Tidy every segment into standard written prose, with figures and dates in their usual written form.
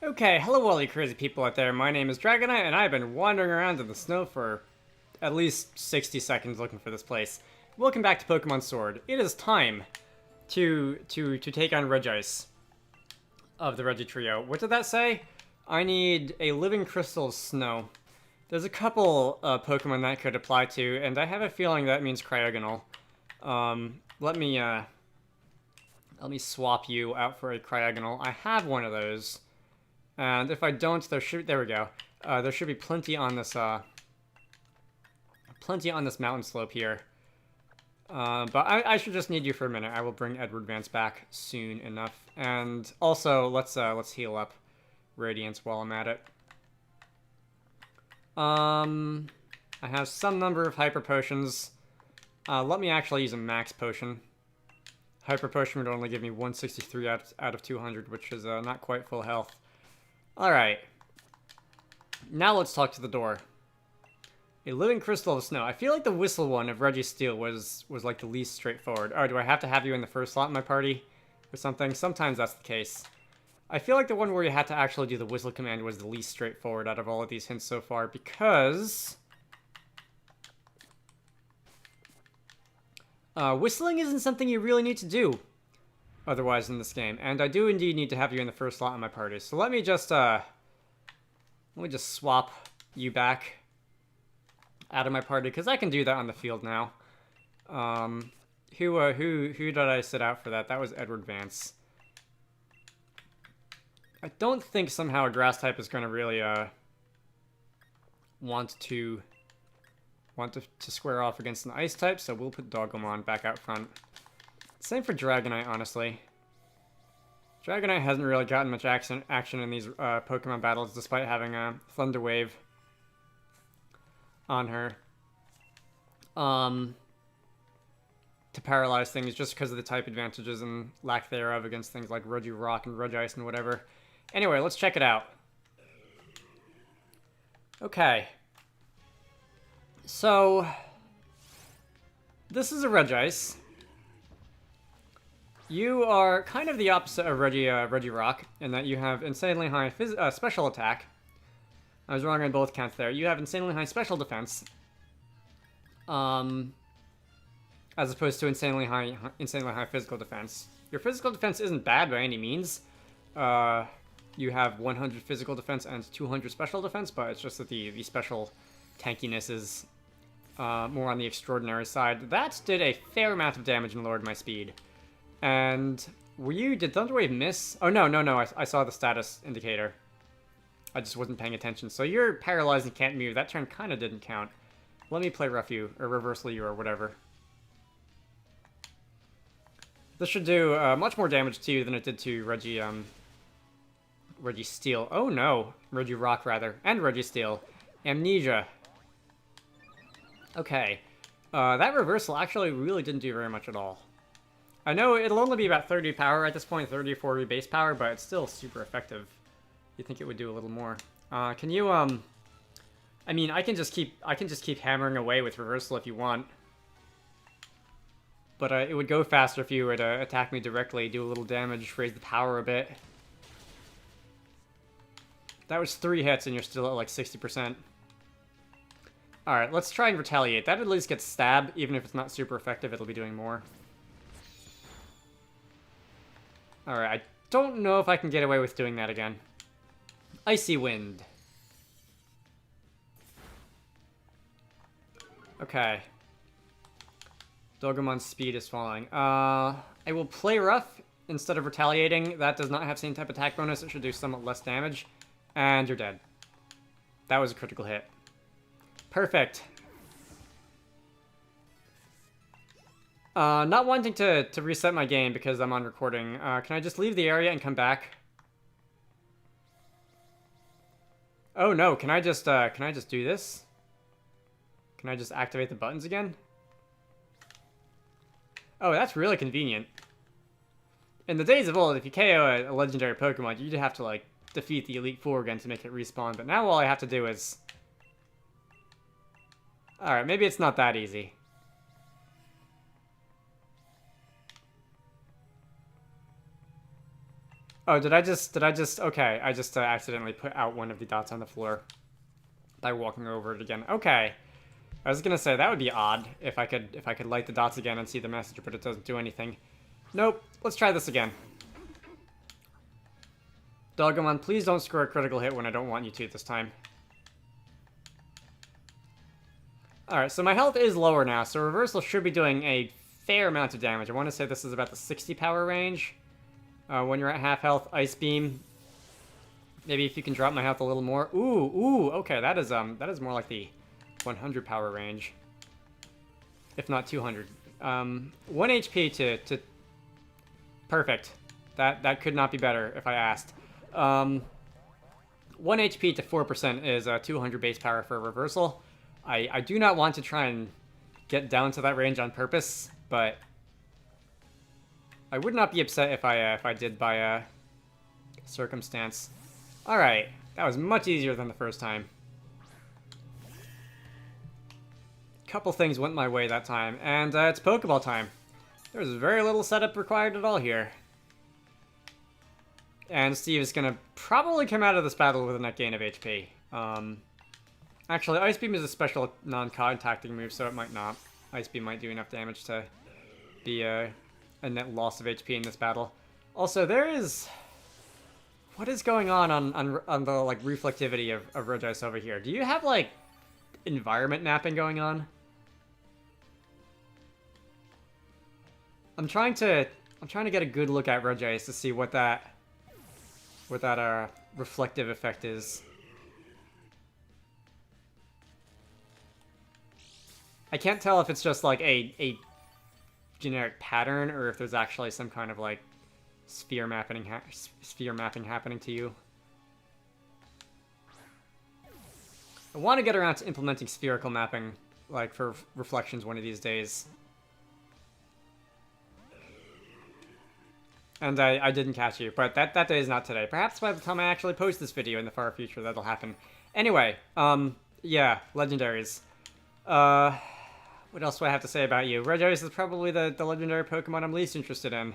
Okay, hello all you crazy people out there. My name is Dragonite, and I've been wandering around in the snow for at least 60 seconds looking for this place. Welcome back to Pokemon Sword. It is time to take on Regice of the Regi Trio. What did that say? I need a living crystal of snow. There's a couple Pokemon that could apply to, and I have a feeling that means Cryogonal. Let me swap you out for a Cryogonal. I have one of those. And if I don't, there we go. There should be plenty on this mountain slope here. But I should just need you for a minute. I will bring Edward Vance back soon enough. And also, let's heal up Radiance while I'm at it. I have some number of Hyper Potions. Let me actually use a Max Potion. Hyper Potion would only give me 163 out of 200, which is not quite full health. Alright. Now let's talk to the door. A living crystal of snow. I feel like the whistle one of Regice Steel was like the least straightforward. Oh, do I have to have you in the first slot in my party? Or something? Sometimes that's the case. I feel like the one where you had to actually do the whistle command was the least straightforward out of all of these hints so far, because whistling isn't something you really need to do otherwise in this game, and I do indeed need to have you in the first slot in my party. So let me just swap you back out of my party, because I can do that on the field now. Who did I sit out for that? That was Edward Vance. I don't think somehow a grass type is going to really want to square off against an ice type, so we'll put Dogomon back out front. Same for Dragonite, honestly. Dragonite hasn't really gotten much action in these Pokemon battles, despite having a Thunder Wave on her. To paralyze things just because of the type advantages and lack thereof against things like Regirock and Regice and whatever. Anyway, let's check it out. Okay. So, this is a Regice. You are kind of the opposite of Regirock, in that you have insanely high special attack. I was wrong on both counts there. You have insanely high special defense. As opposed to insanely high physical defense. Your physical defense isn't bad by any means. You have 100 physical defense and 200 special defense, but it's just that the special tankiness is more on the extraordinary side. That did a fair amount of damage and lowered my speed. And did Thunder Wave miss? Oh, no, I saw the status indicator. I just wasn't paying attention. So you're paralyzed and can't move. That turn kind of didn't count. Let me play Rough You, or Reversal You, or whatever. This should do much more damage to you than it did to Regi Steel. Oh no, Regirock rather, and Regi Steel. Amnesia. Okay. That reversal actually really didn't do very much at all. I know it'll only be about 30 power at this point, 30 or 40 base power, but it's still super effective. You'd think it would do a little more. Can you, I mean, I can just keep hammering away with reversal if you want. But it would go faster if you were to attack me directly, do a little damage, raise the power a bit. That was 3 hits and you're still at like 60%. Alright, let's try and retaliate. That at least gets stabbed, even if it's not super effective, it'll be doing more. Alright, I don't know if I can get away with doing that again. Icy Wind. Okay. Dogomon's speed is falling. I will play Rough instead of retaliating. That does not have same type attack bonus. It should do somewhat less damage. And you're dead. That was a critical hit. Perfect. Not wanting to reset my game because I'm on recording. Can I just leave the area and come back? Oh no, can I just do this? Can I just activate the buttons again? Oh, that's really convenient. In the days of old, if you KO a legendary Pokemon, you'd have to, like, defeat the Elite Four again to make it respawn, but now all I have to do is... Alright, maybe it's not that easy. Oh, okay, I just accidentally put out one of the dots on the floor by walking over it again. Okay. I was gonna say, that would be odd if I could light the dots again and see the message, but it doesn't do anything. Nope. Let's try this again. Doggone, please don't score a critical hit when I don't want you to this time. Alright, so my health is lower now, so Reversal should be doing a fair amount of damage. I want to say this is about the 60 power range. When you're at half health, Ice Beam. Maybe if you can drop my health a little more. Ooh, okay, that is more like the 100 power range. If not 200. 1 HP to... Perfect. That could not be better if I asked. 1 HP to 4% is 200 base power for a Reversal. I do not want to try and get down to that range on purpose, but I would not be upset if I did by circumstance. All right, that was much easier than the first time. Couple things went my way that time, and it's Pokeball time. There's very little setup required at all here. And Steve is gonna probably come out of this battle with a net gain of HP. Actually, Ice Beam is a special non-contacting move, so it might not. Ice Beam might do enough damage to be a net loss of HP in this battle. Also, there is... What is going on the, like, reflectivity of Regice over here? Do you have, like, environment mapping going on? I'm trying to get a good look at Regice to see what that reflective effect is. I can't tell if it's just like a generic pattern or if there's actually some kind of like sphere mapping happening to you. I want to get around to implementing spherical mapping, like for reflections one of these days. And I didn't catch you, but that day is not today. Perhaps by the time I actually post this video in the far future, that'll happen. Anyway, yeah, legendaries. What else do I have to say about you? Regice is probably the legendary Pokemon I'm least interested in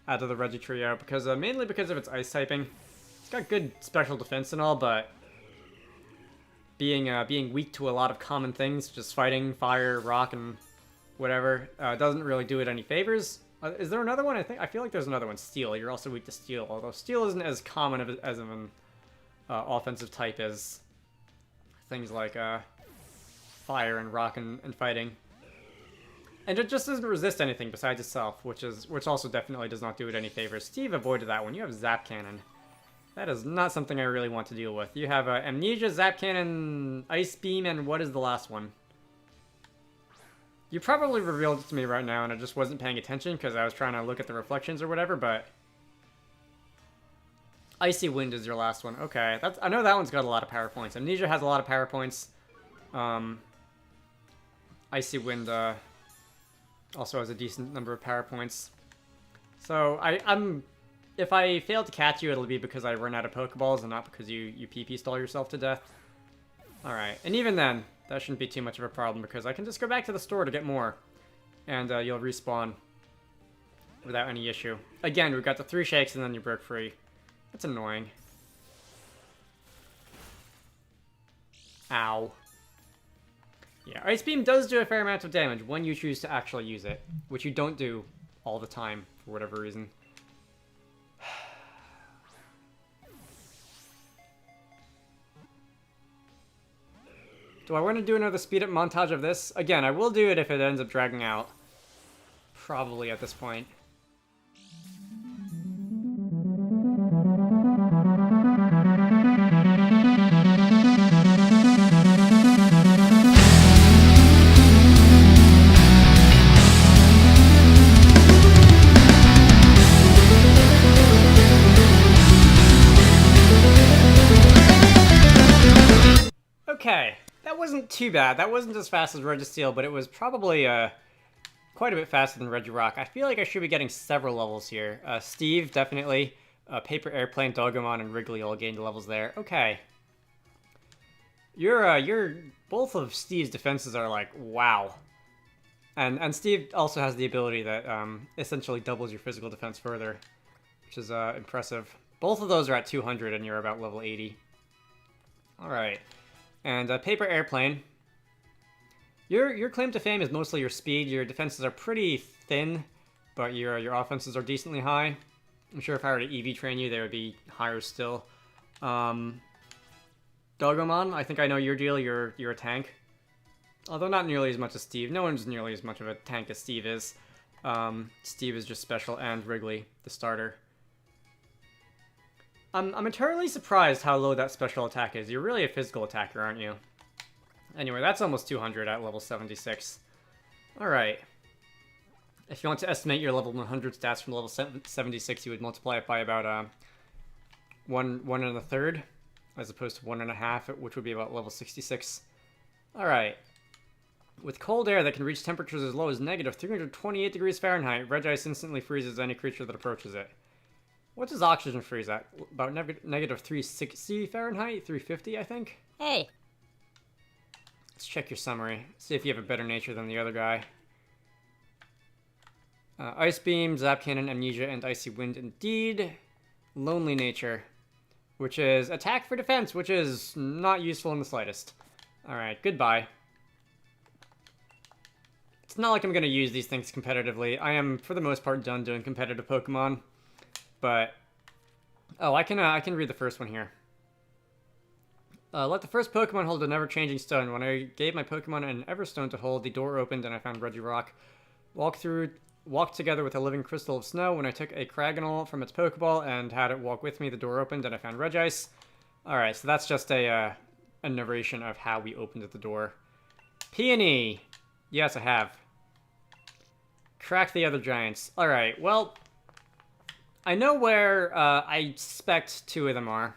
out of the Regi trio, because mainly because of its ice typing. It's got good special defense and all, but being weak to a lot of common things, just fighting, fire, rock, and whatever, doesn't really do it any favors. Is there another one? I feel like there's another one. Steel. You're also weak to steel, although steel isn't as common as an offensive type as things like fire and rock and fighting. And it just doesn't resist anything besides itself, which also definitely does not do it any favors. Steve avoided that one. You have Zap Cannon. That is not something I really want to deal with. You have Amnesia, Zap Cannon, Ice Beam, and what is the last one? You probably revealed it to me right now, and I just wasn't paying attention because I was trying to look at the reflections or whatever, but... Icy Wind is your last one. Okay, I know that one's got a lot of power points. Amnesia has a lot of power points. Icy Wind also has a decent number of power points. So, if I fail to catch you, it'll be because I run out of Pokeballs and not because you PP stall yourself to death. Alright, and even then, that shouldn't be too much of a problem because I can just go back to the store to get more. And you'll respawn without any issue. Again, we got the 3 shakes and then you broke free. That's annoying. Ow. Yeah, Ice Beam does do a fair amount of damage when you choose to actually use it, which you don't do all the time for whatever reason. Do I want to do another speed-up montage of this? Again, I will do it if it ends up dragging out. Probably at this point. Okay. That wasn't too bad. That wasn't as fast as Registeel, but it was probably quite a bit faster than Regirock. I feel like I should be getting several levels here. Steve, definitely. Paper Airplane, Dogomon, and Wrigley all gained levels there. Okay. Both of Steve's defenses are like, wow. And Steve also has the ability that essentially doubles your physical defense further, which is impressive. Both of those are at 200 and you're about level 80. Alright. And Paper Airplane. Your claim to fame is mostly your speed. Your defenses are pretty thin, but your offenses are decently high. I'm sure if I were to EV train you, they would be higher still. Dogomon, I think I know your deal. You're a tank. Although not nearly as much as Steve. No one's nearly as much of a tank as Steve is. Steve is just special, and Wrigley, the starter. I'm entirely surprised how low that special attack is. You're really a physical attacker, aren't you? Anyway, that's almost 200 at level 76. Alright. If you want to estimate your level 100 stats from level 76, you would multiply it by about 1 1/3, as opposed to 1 1/2, which would be about level 66. Alright. With cold air that can reach temperatures as low as negative 328 degrees Fahrenheit, Regice instantly freezes any creature that approaches it. What does oxygen freeze at? About negative 360 Fahrenheit? 350, I think? Hey. Let's check your summary. See if you have a better nature than the other guy. Ice Beam, Zap Cannon, Amnesia, and Icy Wind indeed. Lonely Nature, which is Attack for Defense, which is not useful in the slightest. Alright, goodbye. It's not like I'm going to use these things competitively. I am, for the most part, done doing competitive Pokemon. But... oh, I can read the first one here. Let the first Pokemon hold a never-changing stone. When I gave my Pokemon an Everstone to hold, the door opened and I found Regirock. Walked together with a living crystal of snow. When I took a Cragonal from its Pokeball and had it walk with me, the door opened and I found Regice. Alright, so that's just a narration of how we opened the door. Peony! Yes, I have. Crack the other giants. Alright, well... I know where I suspect 2 of them are.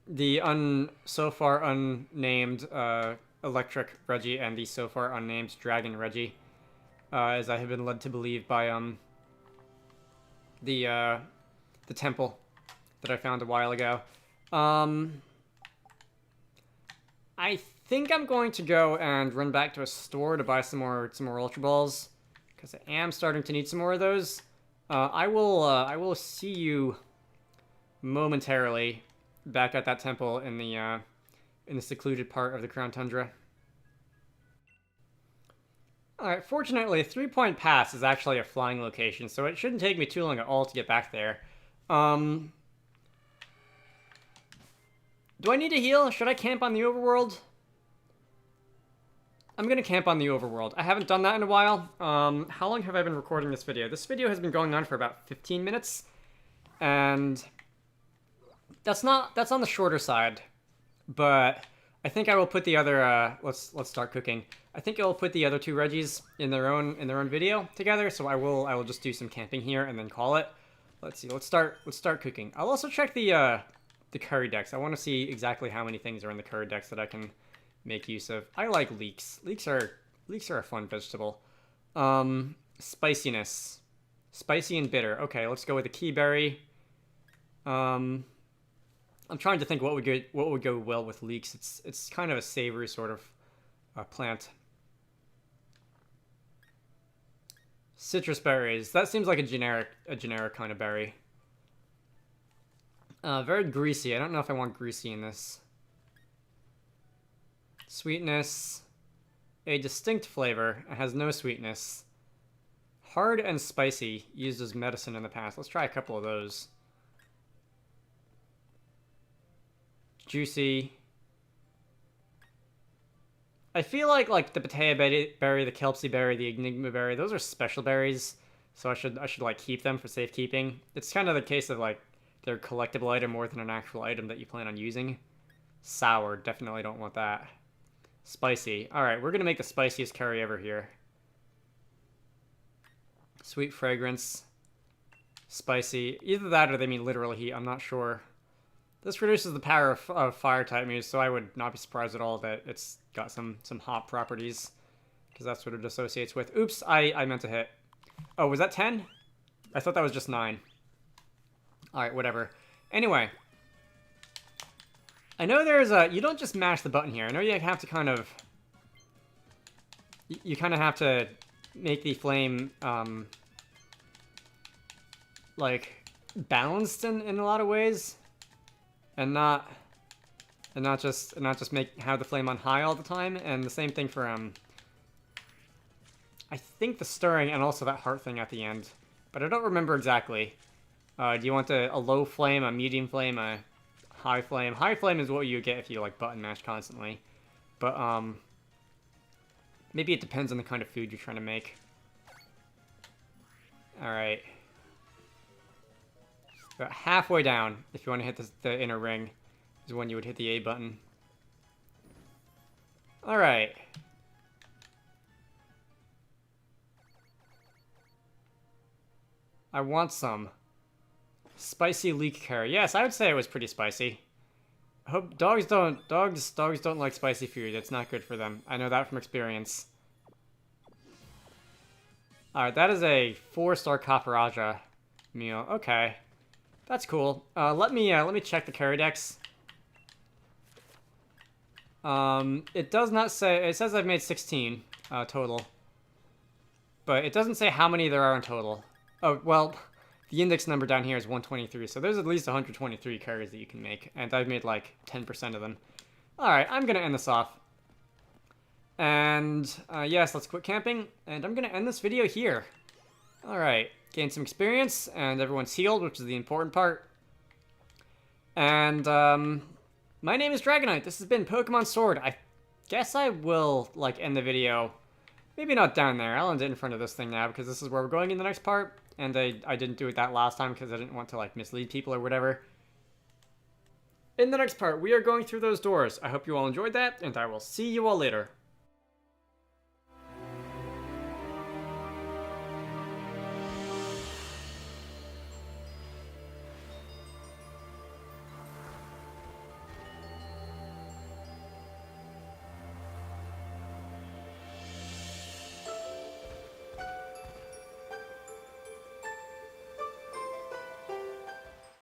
The so far unnamed Electric Reggie and the so far unnamed Dragon Reggie. As I have been led to believe by the temple that I found a while ago. I think I'm going to go and run back to a store to buy some more Ultra Balls, because I am starting to need some more of those. I will see you momentarily back at that temple in the secluded part of the Crown Tundra. Alright, fortunately, 3 Point Pass is actually a flying location, so it shouldn't take me too long at all to get back there. Do I need to heal? Should I camp on the overworld? I'm gonna camp on the overworld. I haven't done that in a while. How long have I been recording this video? This video has been going on for about 15 minutes, and that's on the shorter side, but I think I will put the other, let's start cooking. I think I will put the other 2 Reggies in their own video together, so I will just do some camping here and then call it. Let's see, let's start cooking. I'll also check the curry decks. I want to see exactly how many things are in the curry decks that I can make use of. I like leeks. Leeks are a fun vegetable. Spiciness. Spicy and bitter. Okay, let's go with the key berry. I'm trying to think what would go well with leeks. It's kind of a savory sort of plant. Citrus berries. That seems like a generic kind of berry. Very greasy. I don't know if I want greasy in this. Sweetness. A distinct flavor. It has no sweetness. Hard and spicy. Used as medicine in the past. Let's try a couple of those. Juicy. I feel like the Patea berry, the Kelpsy berry, the Enigma berry, those are special berries, so I should like keep them for safekeeping. It's kind of the case of like they're a collectible item more than an actual item that you plan on using. Sour, definitely don't want that. Spicy. Alright, we're gonna make the spiciest curry ever here. Sweet fragrance. Spicy. Either that or they mean literal heat, I'm not sure. This reduces the power of fire type moves, so I would not be surprised at all that it's got some hot properties, because that's what it associates with. Oops, I meant to hit. Oh, was that 10? I thought that was just 9. Alright, whatever. Anyway. I know there's a... You don't just mash the button here. I know you have to kind of... You kind of have to make the flame, like, balanced in a lot of ways, and not just have the flame on high all the time. And the same thing for I think the stirring and also that heart thing at the end, but I don't remember exactly. Do you want a low flame, a medium flame, a high flame? High flame is what you get if you like button mash constantly, but maybe it depends on the kind of food you're trying to make. All right. About halfway down, if you want to hit the inner ring, is when you would hit the A button. Alright. I want some. Spicy leek curry. Yes, I would say it was pretty spicy. I hope dogs don't like spicy food. It's not good for them. I know that from experience. Alright, that is a 4-star Kaparaja meal. Okay. That's cool. Let me check the carry decks. It does not say. It says I've made 16 total, but it doesn't say how many there are in total. Oh well, the index number down here is 123, so there's at least 123 carries that you can make, and I've made like 10% of them. All right, I'm gonna end this off. And yes, let's quit camping, and I'm gonna end this video here. All right. Gained some experience, and everyone's healed, which is the important part. And, my name is Dragonite. This has been Pokemon Sword. I guess I will, like, end the video. Maybe not down there. I'll end it in front of this thing now, because this is where we're going in the next part. And I didn't do it that last time, because I didn't want to, like, mislead people or whatever. In the next part, we are going through those doors. I hope you all enjoyed that, and I will see you all later.